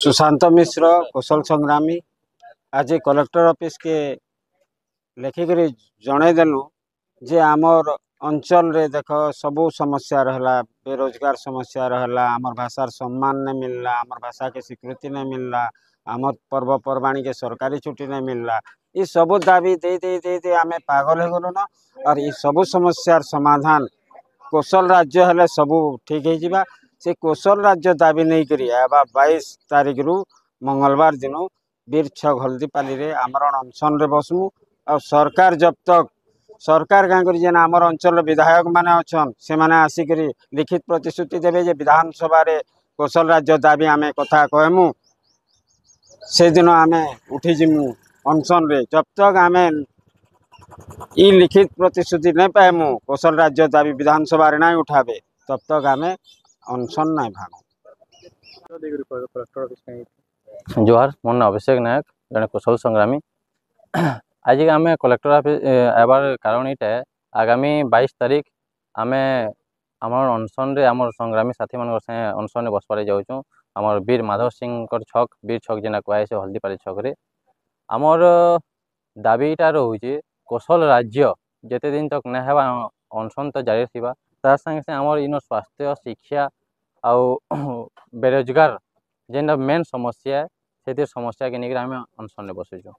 सुशांत मिश्र कौशल संग्रामी आज collector office के लिखिक जनईदेलु जे आमर अंचल रे देख सबू समस्या रहला बेरोजगार समस्या रहला आमर भाषार सम्मान नहीं मिलला आमर भाषा के स्वीकृति नहीं मिलला आमर पर्वपर्वाणी के सरकारी छुट्टी नहीं मिलला ये सबू दाबी दे दे दे दे आमे पागल हो गलु न और ये सबू समस्यार समाधान कौशल राज्य हेले सबू ठीक है से कौशल राज्य दाबी नहीं करी 22 तारिख रु मंगलवार दिन बीर छक हल्दीपाली रे आमरण अनशन रे बसमु और सरकार जब तक सरकार क्या कर आमर अंचल विधायक माने अच्छन से माने आसिकरी लिखित प्रतिश्रुति देवे जे विधानसभा रे कौशल राज्य दाबी आमे कथा कहमु से दिन आमे उठी जिमु अनशन रे जब तक आमे ई लिखित प्रतिश्रुति नहीं पाएमु कौशल राज्य दाबी विधानसभा रे नहीं उठाबे तब तक आमे अनशन नहीं भागू। जोहार मोर ना अभिषेक नायक जड़े कौशल संग्रामी। आज आम कलेक्टर ऑफिस आबार कारण ये आगामी 22 तारीख आम आम अनशन रे आम संग्रामी साथी मान अनशन बसवार जाऊँ आमर वीर माधव सिंह छक वीर छक जेना कहुए हल्दीपाली छक रे आमर दाबीटा रोचे कौशल राज्य जिते दिन तक ना हेबा अनशन तो जारी थी तार संगे आमर इन स्वास्थ्य शिक्षा आउ बेरोजगार जेन मेन समस्या है से समस्या के लेकर आम अनशन बसुचु।